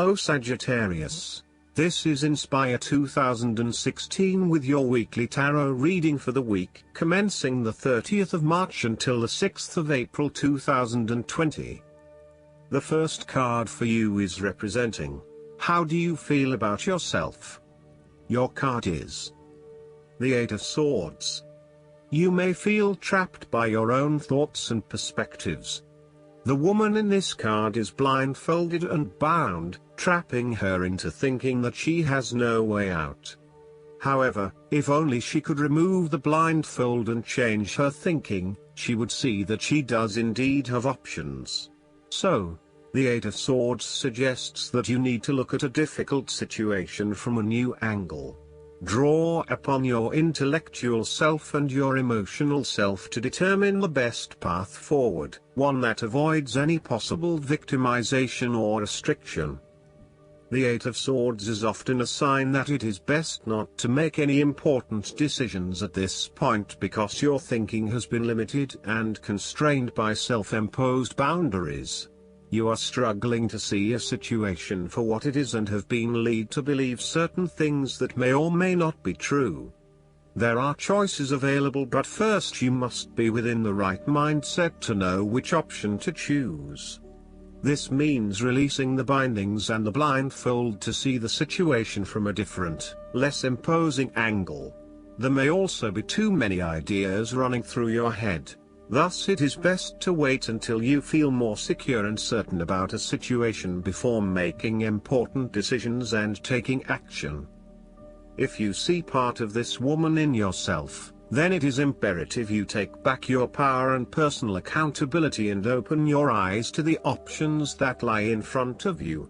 Hello Sagittarius. This is Inspire 2016 with your weekly tarot reading for the week commencing the 30th of March until the 6th of April 2020. The first card for you is representing, how do you feel about yourself? Your card is the Eight of Swords. You may feel trapped by your own thoughts and perspectives. The woman in this card is blindfolded and bound, trapping her into thinking that she has no way out. However, if only she could remove the blindfold and change her thinking, she would see that she does indeed have options. So, the Eight of Swords suggests that you need to look at a difficult situation from a new angle. Draw upon your intellectual self and your emotional self to determine the best path forward, one that avoids any possible victimization or restriction. The Eight of Swords is often a sign that it is best not to make any important decisions at this point because your thinking has been limited and constrained by self-imposed boundaries. You are struggling to see a situation for what it is and have been led to believe certain things that may or may not be true. There are choices available, but first you must be within the right mindset to know which option to choose. This means releasing the bindings and the blindfold to see the situation from a different, less imposing angle. There may also be too many ideas running through your head. Thus it is best to wait until you feel more secure and certain about a situation before making important decisions and taking action. If you see part of this woman in yourself, then it is imperative you take back your power and personal accountability and open your eyes to the options that lie in front of you.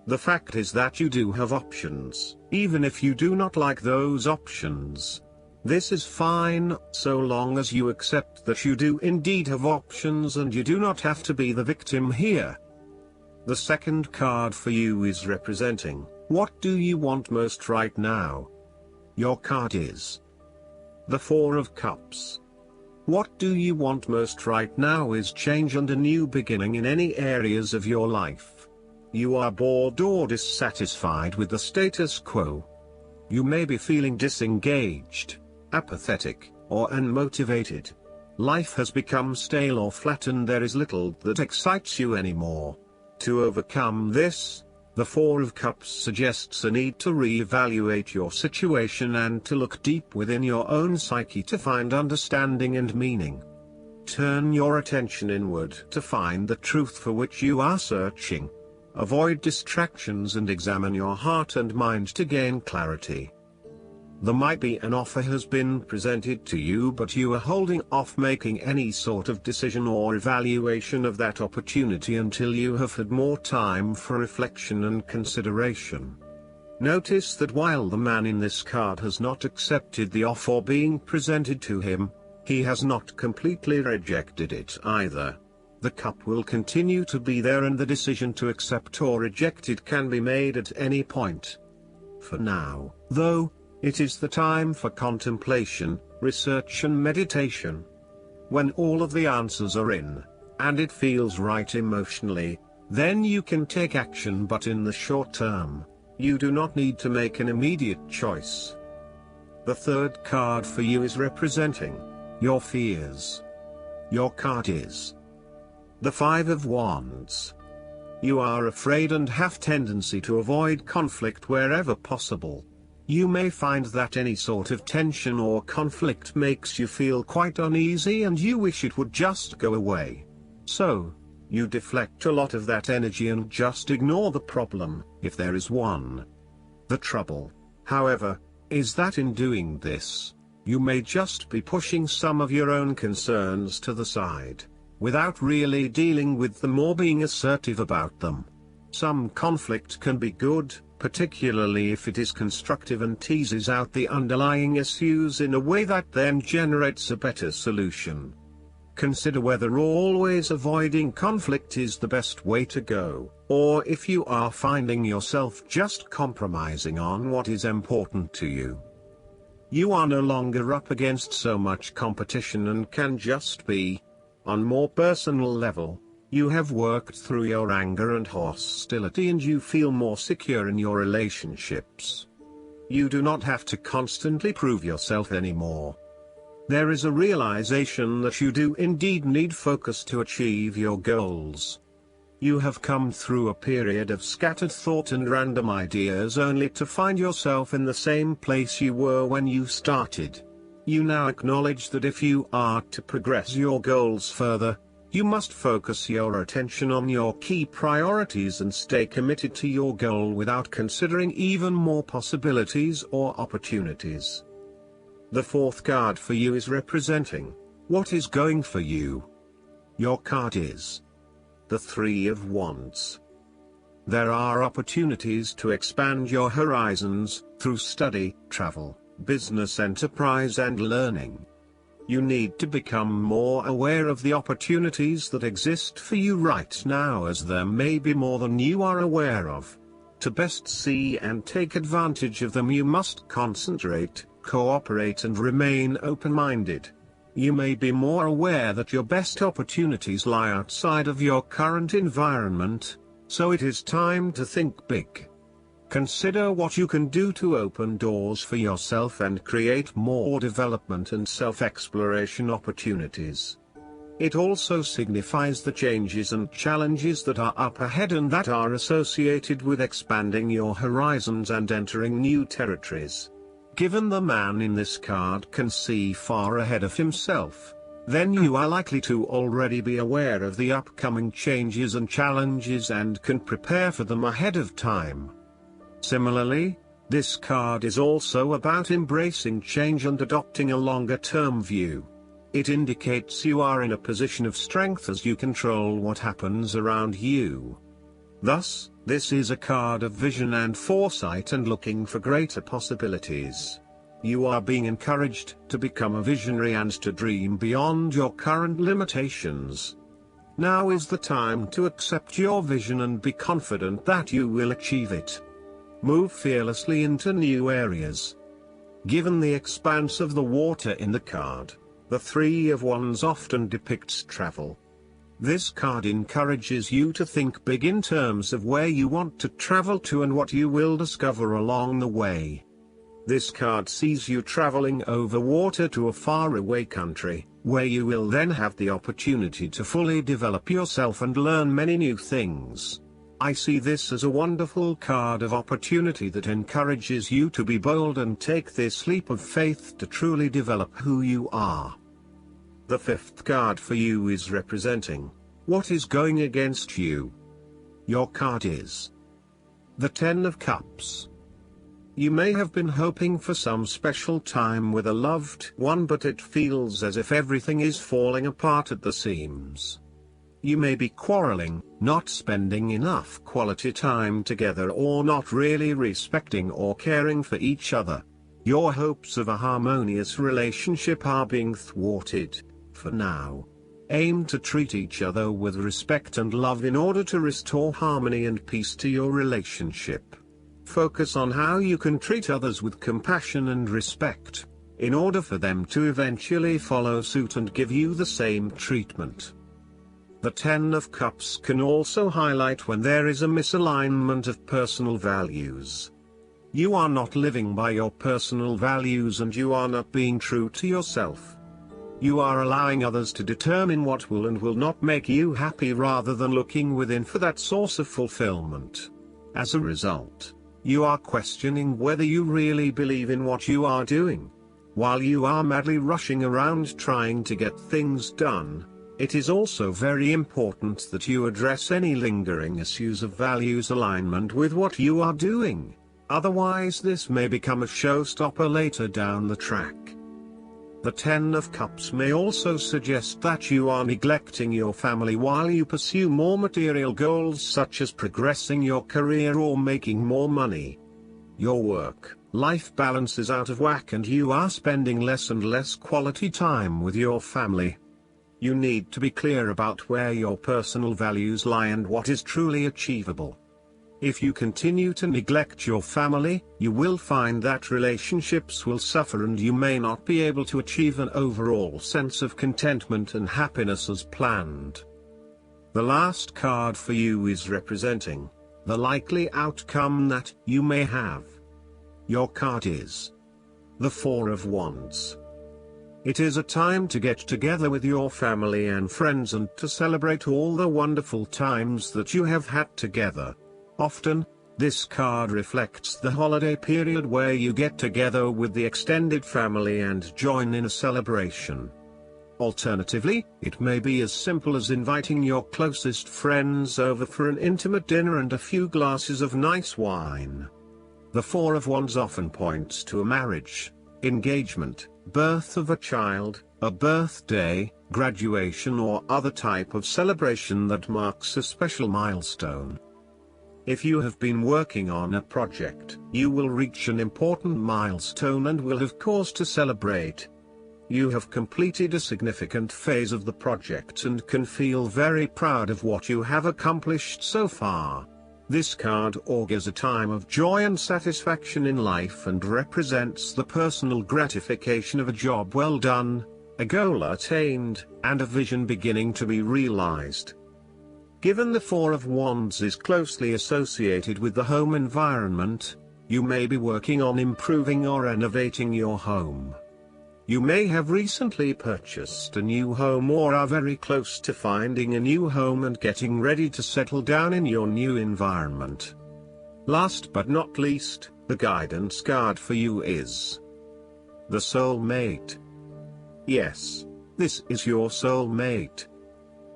The fact is that you do have options, even if you do not like those options. This is fine, so long as you accept that you do indeed have options and you do not have to be the victim here. The second card for you is representing, what do you want most right now? Your card is the Four of Cups. What do you want most right now is change and a new beginning in any areas of your life. You are bored or dissatisfied with the status quo. You may be feeling disengaged, apathetic, or unmotivated. Life has become stale or flat and there is little that excites you anymore. To overcome this, the Four of Cups suggests a need to re-evaluate your situation and to look deep within your own psyche to find understanding and meaning. Turn your attention inward to find the truth for which you are searching. Avoid distractions and examine your heart and mind to gain clarity. There might be an offer has been presented to you, but you are holding off making any sort of decision or evaluation of that opportunity until you have had more time for reflection and consideration. Notice that while the man in this card has not accepted the offer being presented to him, he has not completely rejected it either. The cup will continue to be there and the decision to accept or reject it can be made at any point. For now, though, it is the time for contemplation, research and meditation. When all of the answers are in, and it feels right emotionally, then you can take action, but in the short term, you do not need to make an immediate choice. The third card for you is representing your fears. Your card is the Five of Wands. You are afraid and have tendency to avoid conflict wherever possible. You may find that any sort of tension or conflict makes you feel quite uneasy and you wish it would just go away. So, you deflect a lot of that energy and just ignore the problem, if there is one. The trouble, however, is that in doing this, you may just be pushing some of your own concerns to the side, without really dealing with them or being assertive about them. Some conflict can be good, particularly if it is constructive and teases out the underlying issues in a way that then generates a better solution. Consider whether always avoiding conflict is the best way to go, or if you are finding yourself just compromising on what is important to you. You are no longer up against so much competition and can just be, on more personal level, You have worked through your anger and hostility and you feel more secure in your relationships. You do not have to constantly prove yourself anymore. There is a realization that you do indeed need focus to achieve your goals. You have come through a period of scattered thought and random ideas only to find yourself in the same place you were when you started. You now acknowledge that if you are to progress your goals further, you must focus your attention on your key priorities and stay committed to your goal without considering even more possibilities or opportunities. The fourth card for you is representing what is going for you. Your card is the Three of Wands. There are opportunities to expand your horizons through study, travel, business enterprise and learning. You need to become more aware of the opportunities that exist for you right now, as there may be more than you are aware of. To best see and take advantage of them, you must concentrate, cooperate and remain open-minded. You may be more aware that your best opportunities lie outside of your current environment, so it is time to think big. Consider what you can do to open doors for yourself and create more development and self-exploration opportunities. It also signifies the changes and challenges that are up ahead and that are associated with expanding your horizons and entering new territories. Given the man in this card can see far ahead of himself, then you are likely to already be aware of the upcoming changes and challenges and can prepare for them ahead of time. Similarly, this card is also about embracing change and adopting a longer-term view. It indicates you are in a position of strength as you control what happens around you. Thus, this is a card of vision and foresight and looking for greater possibilities. You are being encouraged to become a visionary and to dream beyond your current limitations. Now is the time to accept your vision and be confident that you will achieve it. Move fearlessly into new areas. Given the expanse of the water in the card, the Three of Wands often depicts travel. This card encourages you to think big in terms of where you want to travel to and what you will discover along the way. This card sees you traveling over water to a faraway country, where you will then have the opportunity to fully develop yourself and learn many new things. I see this as a wonderful card of opportunity that encourages you to be bold and take this leap of faith to truly develop who you are. The fifth card for you is representing what is going against you. Your card is the Ten of Cups. You may have been hoping for some special time with a loved one, but it feels as if everything is falling apart at the seams. You may be quarreling, not spending enough quality time together, or not really respecting or caring for each other. Your hopes of a harmonious relationship are being thwarted, for now. Aim to treat each other with respect and love in order to restore harmony and peace to your relationship. Focus on how you can treat others with compassion and respect, in order for them to eventually follow suit and give you the same treatment. The Ten of Cups can also highlight when there is a misalignment of personal values. You are not living by your personal values and you are not being true to yourself. You are allowing others to determine what will and will not make you happy rather than looking within for that source of fulfillment. As a result, you are questioning whether you really believe in what you are doing. While you are madly rushing around trying to get things done, it is also very important that you address any lingering issues of values alignment with what you are doing. Otherwise, this may become a showstopper later down the track. The Ten of Cups may also suggest that you are neglecting your family while you pursue more material goals such as progressing your career or making more money. Your work-life balance is out of whack and you are spending less and less quality time with your family. You need to be clear about where your personal values lie and what is truly achievable. If you continue to neglect your family, you will find that relationships will suffer and you may not be able to achieve an overall sense of contentment and happiness as planned. The last card for you is representing the likely outcome that you may have. Your card is the Four of Wands. It is a time to get together with your family and friends and to celebrate all the wonderful times that you have had together. Often, this card reflects the holiday period where you get together with the extended family and join in a celebration. Alternatively, it may be as simple as inviting your closest friends over for an intimate dinner and a few glasses of nice wine. The Four of Wands often points to a marriage, engagement, birth of a child, a birthday, graduation or other type of celebration that marks a special milestone. If you have been working on a project, you will reach an important milestone and will have cause to celebrate. You have completed a significant phase of the project and can feel very proud of what you have accomplished so far. This card augurs a time of joy and satisfaction in life and represents the personal gratification of a job well done, a goal attained, and a vision beginning to be realized. Given the Four of Wands is closely associated with the home environment, you may be working on improving or renovating your home. You may have recently purchased a new home or are very close to finding a new home and getting ready to settle down in your new environment. Last but not least, the guidance card for you is the Soulmate. Yes, this is your soulmate.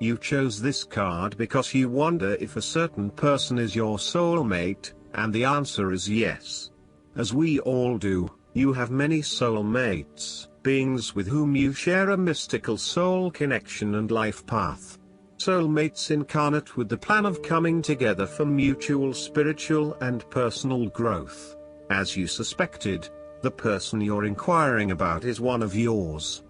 You chose this card because you wonder if a certain person is your soulmate, and the answer is yes. As we all do, you have many soulmates, beings with whom you share a mystical soul connection and life path. Soulmates incarnate with the plan of coming together for mutual spiritual and personal growth. As you suspected, the person you're inquiring about is one of yours.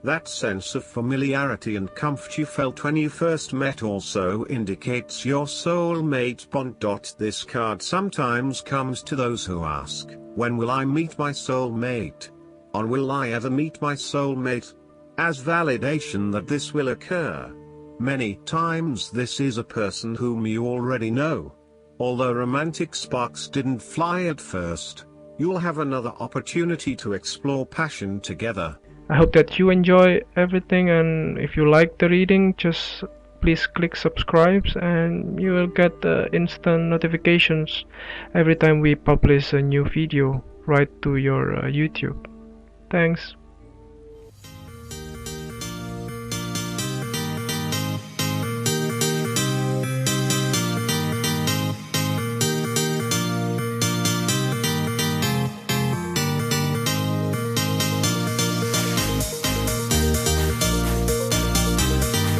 That sense of familiarity and comfort you felt when you first met also indicates your soulmate bond. This card sometimes comes to those who ask, when will I meet my soulmate? Or will I ever meet my soulmate? As validation that this will occur. Many times this is a person whom you already know. Although romantic sparks didn't fly at first, you'll have another opportunity to explore passion together. I hope that you enjoy everything, and if you like the reading, just please click subscribe and you will get instant notifications every time we publish a new video right to your YouTube. Thanks.